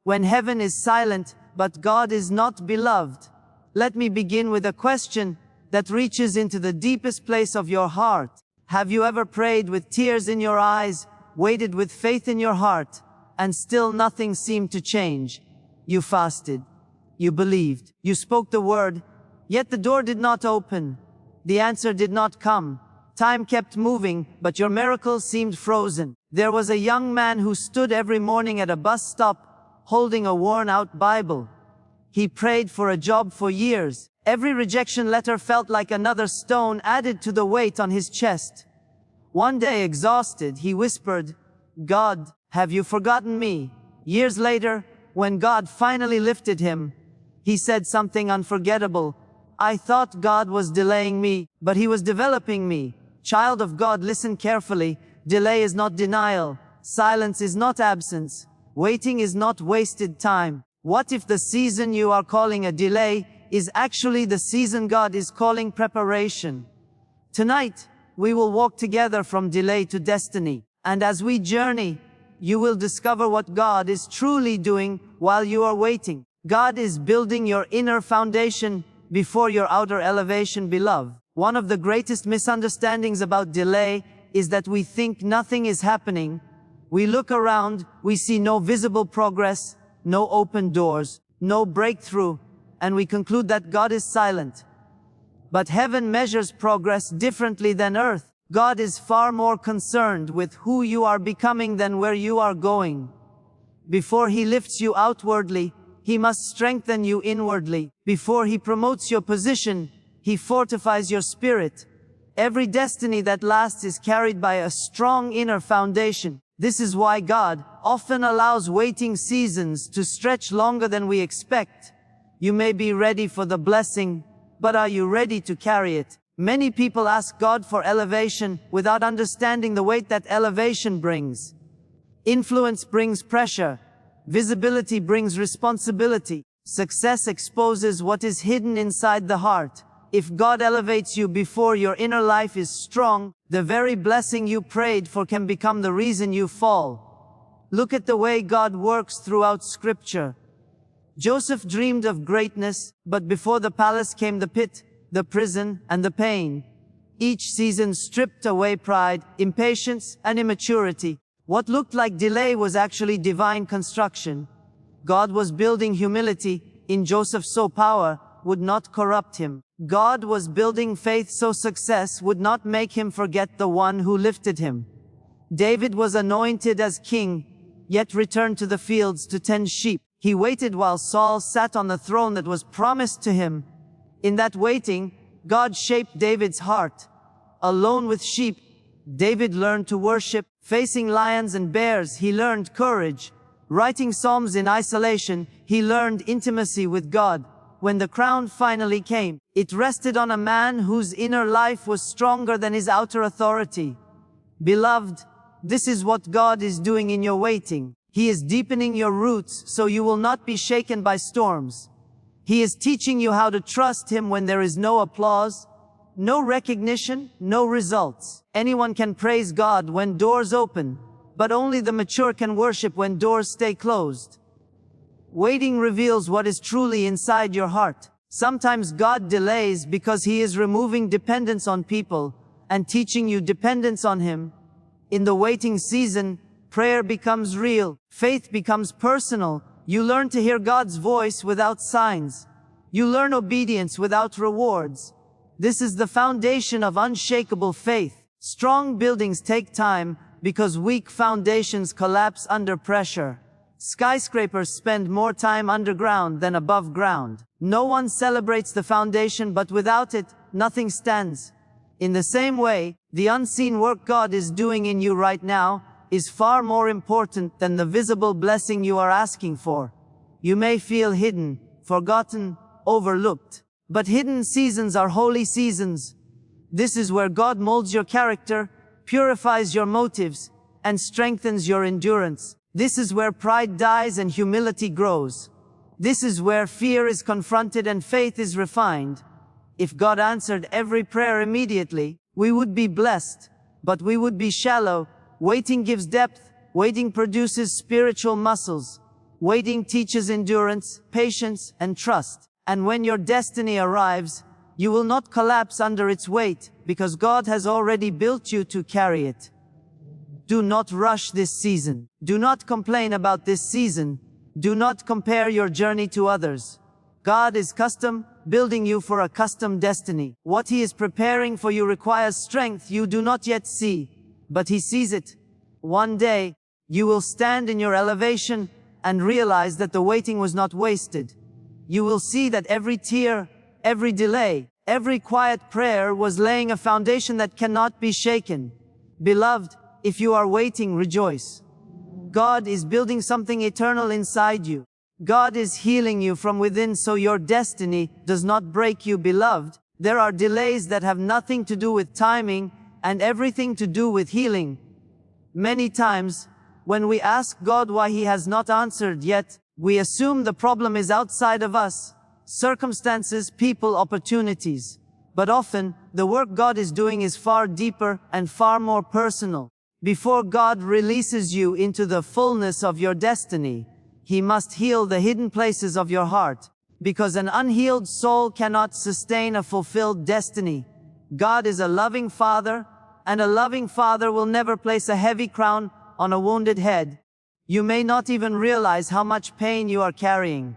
when heaven is silent, but God is not beloved. Let me begin with a question that reaches into the deepest place of your heart. Have you ever prayed with tears in your eyes, waited with faith in your heart, and still nothing seemed to change? You fasted. You believed. You spoke the word, yet the door did not open. The answer did not come. Time kept moving, but your miracle seemed frozen. There was a young man who stood every morning at a bus stop, holding a worn-out Bible. He prayed for a job for years. Every rejection letter felt like another stone added to the weight on his chest. One day, exhausted, he whispered, "God, have you forgotten me?" Years later, when God finally lifted him, he said something unforgettable. "I thought God was delaying me, but He was developing me." Child of God, listen carefully. Delay is not denial. Silence is not absence. Waiting is not wasted time. What if the season you are calling a delay is actually the season God is calling preparation? Tonight, we will walk together from delay to destiny. And as we journey, you will discover what God is truly doing while you are waiting. God is building your inner foundation before your outer elevation, beloved. One of the greatest misunderstandings about delay is that we think nothing is happening. We look around, we see no visible progress, no open doors, no breakthrough, and we conclude that God is silent. But heaven measures progress differently than earth. God is far more concerned with who you are becoming than where you are going. Before He lifts you outwardly, He must strengthen you inwardly. Before He promotes your position, He fortifies your spirit. Every destiny that lasts is carried by a strong inner foundation. This is why God often allows waiting seasons to stretch longer than we expect. You may be ready for the blessing, but are you ready to carry it? Many people ask God for elevation without understanding the weight that elevation brings. Influence brings pressure. Visibility brings responsibility. Success exposes what is hidden inside the heart. If God elevates you before your inner life is strong, the very blessing you prayed for can become the reason you fall. Look at the way God works throughout Scripture. Joseph dreamed of greatness, but before the palace came the pit, the prison, and the pain. Each season stripped away pride, impatience, and immaturity. What looked like delay was actually divine construction. God was building humility in Joseph so power would not corrupt him. God was building faith so success would not make him forget the one who lifted him. David was anointed as king, yet returned to the fields to tend sheep. He waited while Saul sat on the throne that was promised to him. In that waiting, God shaped David's heart. Alone with sheep, David learned to worship. Facing lions and bears, he learned courage. Writing psalms in isolation, he learned intimacy with God. When the crown finally came, it rested on a man whose inner life was stronger than his outer authority. Beloved, this is what God is doing in your waiting. He is deepening your roots so you will not be shaken by storms. He is teaching you how to trust Him when there is no applause, no recognition, no results. Anyone can praise God when doors open, but only the mature can worship when doors stay closed. Waiting reveals what is truly inside your heart. Sometimes God delays because He is removing dependence on people and teaching you dependence on Him. In the waiting season, prayer becomes real. Faith becomes personal. You learn to hear God's voice without signs. You learn obedience without rewards. This is the foundation of unshakable faith. Strong buildings take time because weak foundations collapse under pressure. Skyscrapers spend more time underground than above ground. No one celebrates the foundation, but without it, nothing stands. In the same way, the unseen work God is doing in you right now is far more important than the visible blessing you are asking for. You may feel hidden, forgotten, overlooked. But hidden seasons are holy seasons. This is where God molds your character, purifies your motives, and strengthens your endurance. This is where pride dies and humility grows. This is where fear is confronted and faith is refined. If God answered every prayer immediately, we would be blessed, but we would be shallow. Waiting gives depth. Waiting produces spiritual muscles. Waiting teaches endurance, patience, and trust. And when your destiny arrives, you will not collapse under its weight, because God has already built you to carry it. Do not rush this season. Do not complain about this season. Do not compare your journey to others. God is custom building you for a custom destiny. What He is preparing for you requires strength you do not yet see, but He sees it. One day, you will stand in your elevation and realize that the waiting was not wasted. You will see that every tear, every delay, every quiet prayer was laying a foundation that cannot be shaken. Beloved, if you are waiting, rejoice. God is building something eternal inside you. God is healing you from within so your destiny does not break you, beloved. There are delays that have nothing to do with timing and everything to do with healing. Many times, when we ask God why He has not answered yet, we assume the problem is outside of us, circumstances, people, opportunities. But often, the work God is doing is far deeper and far more personal. Before God releases you into the fullness of your destiny, He must heal the hidden places of your heart, because an unhealed soul cannot sustain a fulfilled destiny. God is a loving Father, and a loving Father will never place a heavy crown on a wounded head. You may not even realize how much pain you are carrying.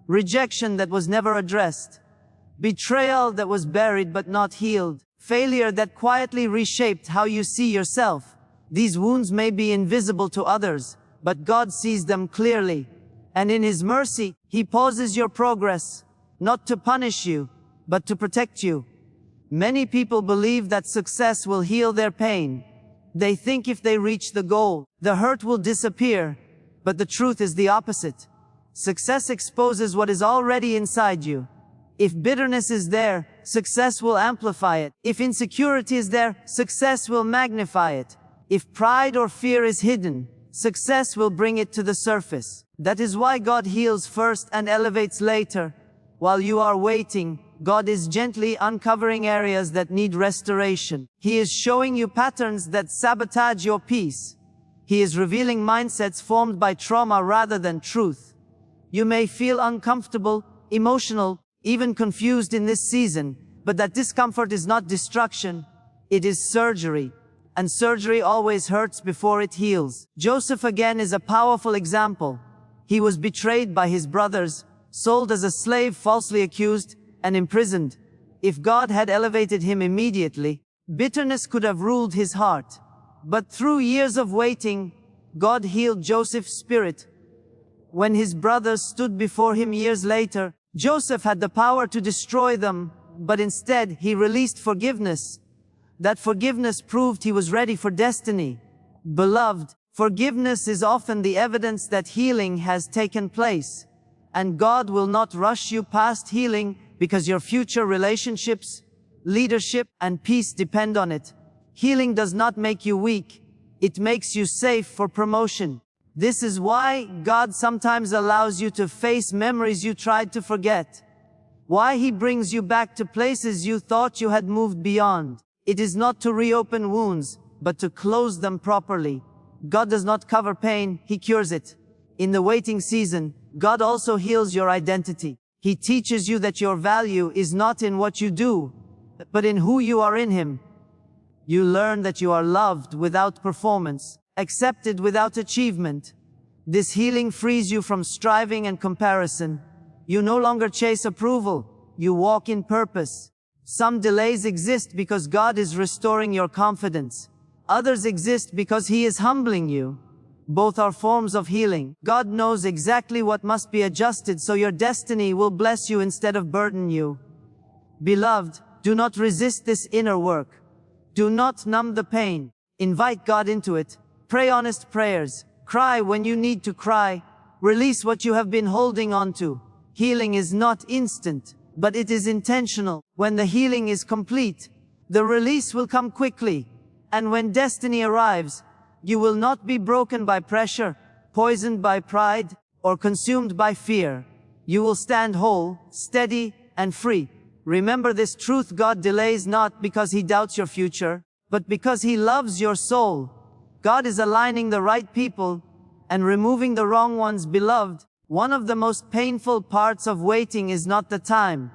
Rejection that was never addressed. Betrayal that was buried but not healed. Failure that quietly reshaped how you see yourself. These wounds may be invisible to others, but God sees them clearly. And in His mercy, He pauses your progress, not to punish you, but to protect you. Many people believe that success will heal their pain. They think if they reach the goal, the hurt will disappear. But the truth is the opposite. Success exposes what is already inside you. If bitterness is there, success will amplify it. If insecurity is there, success will magnify it. If pride or fear is hidden, success will bring it to the surface. That is why God heals first and elevates later. While you are waiting, God is gently uncovering areas that need restoration. He is showing you patterns that sabotage your peace. He is revealing mindsets formed by trauma rather than truth. You may feel uncomfortable, emotional, even confused in this season, but that discomfort is not destruction. It is surgery. And surgery always hurts before it heals. Joseph again is a powerful example. He was betrayed by his brothers, sold as a slave, falsely accused, and imprisoned. If God had elevated him immediately, bitterness could have ruled his heart. But through years of waiting, God healed Joseph's spirit. When his brothers stood before him years later, Joseph had the power to destroy them, but instead he released forgiveness. That forgiveness proved he was ready for destiny. Beloved, forgiveness is often the evidence that healing has taken place. And God will not rush you past healing because your future relationships, leadership, and peace depend on it. Healing does not make you weak. It makes you safe for promotion. This is why God sometimes allows you to face memories you tried to forget. Why He brings you back to places you thought you had moved beyond. It is not to reopen wounds, but to close them properly. God does not cover pain, He cures it. In the waiting season, God also heals your identity. He teaches you that your value is not in what you do, but in who you are in Him. You learn that you are loved without performance, accepted without achievement. This healing frees you from striving and comparison. You no longer chase approval, you walk in purpose. Some delays exist because God is restoring your confidence. Others exist because He is humbling you. Both are forms of healing. God knows exactly what must be adjusted so your destiny will bless you instead of burden you. Beloved, do not resist this inner work. Do not numb the pain. Invite God into it. Pray honest prayers. Cry when you need to cry. Release what you have been holding on to. Healing is not instant, but it is intentional. When the healing is complete, the release will come quickly. And when destiny arrives, you will not be broken by pressure, poisoned by pride, or consumed by fear. You will stand whole, steady, and free. Remember this truth: God delays not because He doubts your future, but because He loves your soul. God is aligning the right people and removing the wrong ones. Beloved, One of the most painful parts of waiting is not the time.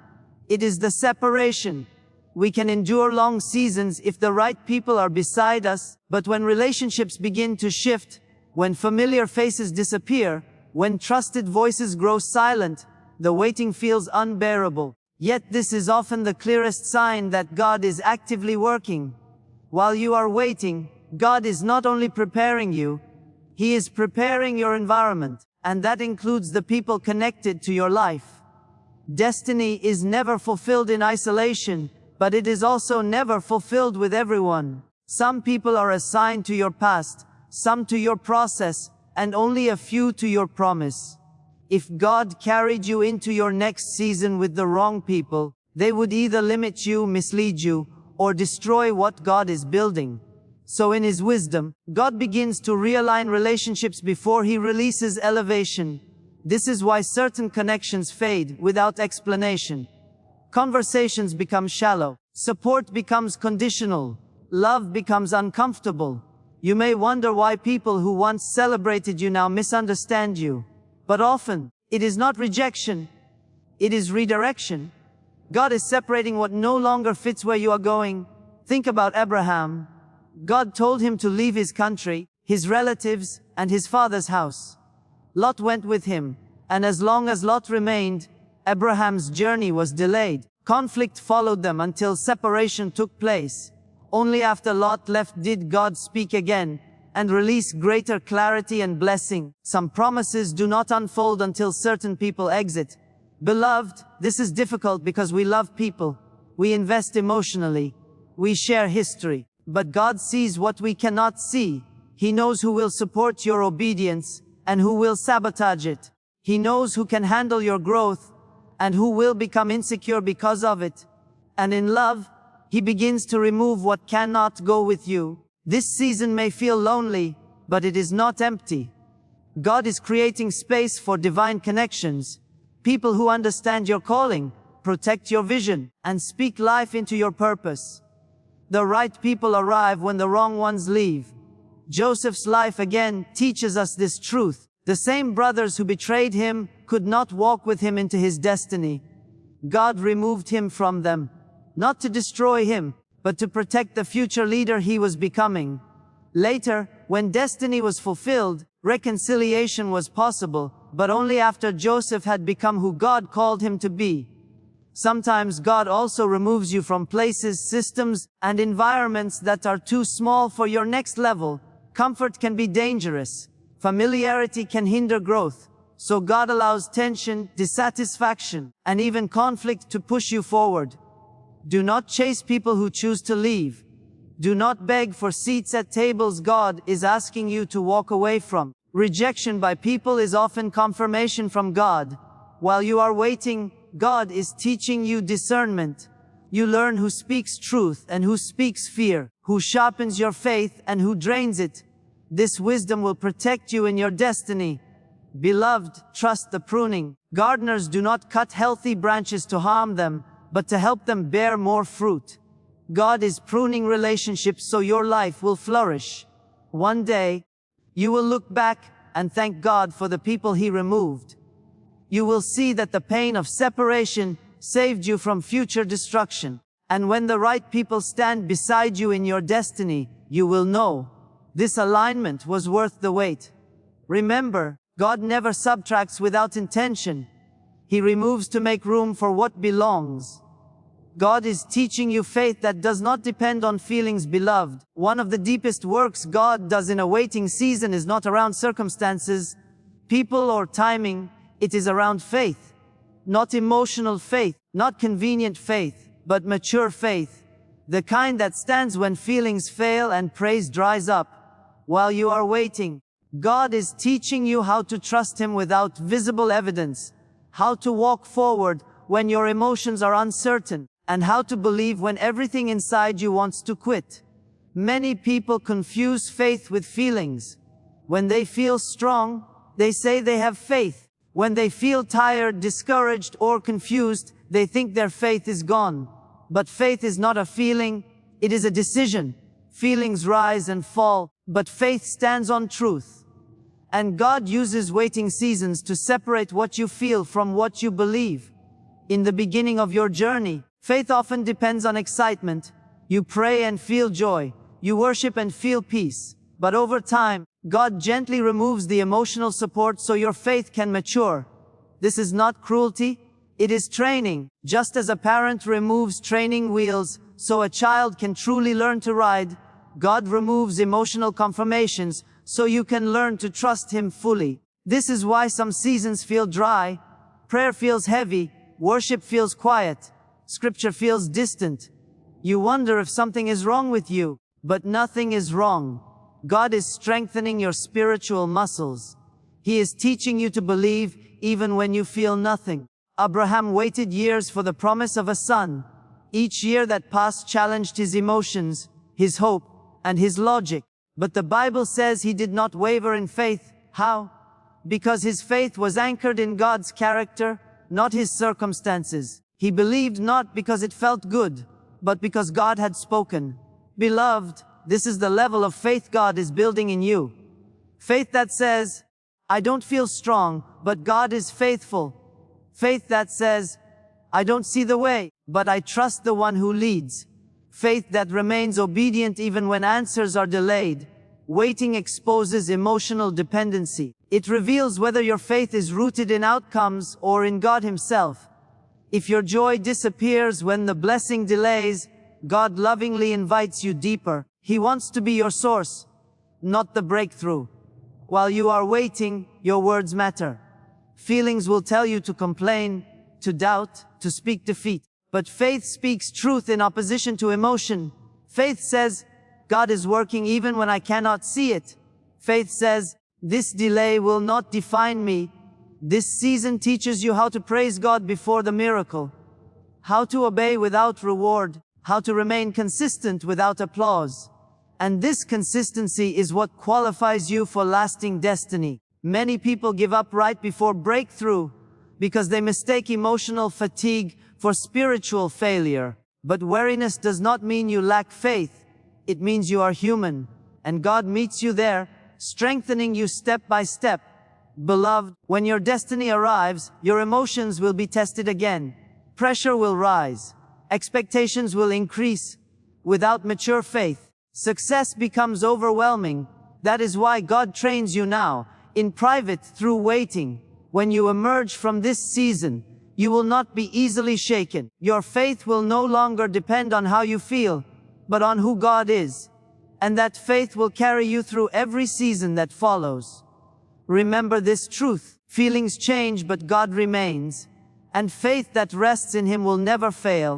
It is the separation. We can endure long seasons if the right people are beside us, but when relationships begin to shift, when familiar faces disappear, when trusted voices grow silent, the waiting feels unbearable. Yet this is often the clearest sign that God is actively working. While you are waiting, God is not only preparing you, He is preparing your environment, and that includes the people connected to your life. Destiny is never fulfilled in isolation, but it is also never fulfilled with everyone. Some people are assigned to your past, some to your process, and only a few to your promise. If God carried you into your next season with the wrong people, they would either limit you, mislead you, or destroy what God is building. So in His wisdom, God begins to realign relationships before He releases elevation. This is why certain connections fade without explanation. Conversations become shallow. Support becomes conditional. Love becomes uncomfortable. You may wonder why people who once celebrated you now misunderstand you. But often, it is not rejection. It is redirection. God is separating what no longer fits where you are going. Think about Abraham. God told him to leave his country, his relatives, and his father's house. Lot went with him, and as long as Lot remained, Abraham's journey was delayed. Conflict followed them until separation took place. Only after Lot left did God speak again, and release greater clarity and blessing. Some promises do not unfold until certain people exit. Beloved, this is difficult because we love people. We invest emotionally. We share history. But God sees what we cannot see. He knows who will support your obedience and who will sabotage it. He knows who can handle your growth and who will become insecure because of it. And in love, He begins to remove what cannot go with you. This season may feel lonely, but it is not empty. God is creating space for divine connections, people who understand your calling, protect your vision, and speak life into your purpose. The right people arrive when the wrong ones leave. Joseph's life again teaches us this truth. The same brothers who betrayed him could not walk with him into his destiny. God removed him from them, not to destroy him, but to protect the future leader he was becoming. Later, when destiny was fulfilled, reconciliation was possible, but only after Joseph had become who God called him to be. Sometimes God also removes you from places, systems, and environments that are too small for your next level. Comfort can be dangerous. Familiarity can hinder growth. So God allows tension, dissatisfaction, and even conflict to push you forward. Do not chase people who choose to leave. Do not beg for seats at tables God is asking you to walk away from. Rejection by people is often confirmation from God. While you are waiting, God is teaching you discernment. You learn who speaks truth and who speaks fear, who sharpens your faith and who drains it. This wisdom will protect you in your destiny. Beloved, trust the pruning. Gardeners do not cut healthy branches to harm them, but to help them bear more fruit. God is pruning relationships so your life will flourish. One day, you will look back and thank God for the people He removed. You will see that the pain of separation saved you from future destruction. And when the right people stand beside you in your destiny, you will know this alignment was worth the wait. Remember, God never subtracts without intention. He removes to make room for what belongs. God is teaching you faith that does not depend on feelings, beloved. One of the deepest works God does in a waiting season is not around circumstances, people, or timing. It is around faith. Not emotional faith, not convenient faith, but mature faith. The kind that stands when feelings fail and praise dries up. While you are waiting, God is teaching you how to trust Him without visible evidence, how to walk forward when your emotions are uncertain, and how to believe when everything inside you wants to quit. Many people confuse faith with feelings. When they feel strong, they say they have faith. When they feel tired, discouraged, or confused, they think their faith is gone. But faith is not a feeling, it is a decision. Feelings rise and fall, but faith stands on truth. And God uses waiting seasons to separate what you feel from what you believe. In the beginning of your journey, faith often depends on excitement. You pray and feel joy. You worship and feel peace. But over time, God gently removes the emotional support so your faith can mature. This is not cruelty, it is training. Just as a parent removes training wheels so a child can truly learn to ride, God removes emotional confirmations so you can learn to trust Him fully. This is why some seasons feel dry, prayer feels heavy, worship feels quiet, scripture feels distant. You wonder if something is wrong with you, but nothing is wrong. God is strengthening your spiritual muscles. He is teaching you to believe even when you feel nothing. Abraham waited years for the promise of a son. Each year that passed challenged his emotions, his hope, and his logic. But the Bible says he did not waver in faith. How? Because his faith was anchored in God's character, not his circumstances. He believed not because it felt good, but because God had spoken. Beloved, this is the level of faith God is building in you. Faith that says, I don't feel strong, but God is faithful. Faith that says, I don't see the way, but I trust the one who leads. Faith that remains obedient even when answers are delayed. Waiting exposes emotional dependency. It reveals whether your faith is rooted in outcomes or in God Himself. If your joy disappears when the blessing delays, God lovingly invites you deeper. He wants to be your source, not the breakthrough. While you are waiting, your words matter. Feelings will tell you to complain, to doubt, to speak defeat. But faith speaks truth in opposition to emotion. Faith says, God is working even when I cannot see it. Faith says, this delay will not define me. This season teaches you how to praise God before the miracle, how to obey without reward, how to remain consistent without applause. And this consistency is what qualifies you for lasting destiny. Many people give up right before breakthrough because they mistake emotional fatigue for spiritual failure. But weariness does not mean you lack faith. It means you are human, and God meets you there, strengthening you step by step. Beloved, when your destiny arrives, your emotions will be tested again. Pressure will rise. Expectations will increase. Without mature faith, success becomes overwhelming. That is why God trains you now, in private through waiting. When you emerge from this season, you will not be easily shaken. Your faith will no longer depend on how you feel, but on who God is. And that faith will carry you through every season that follows. Remember this truth. Feelings change, but God remains. And faith that rests in Him will never fail.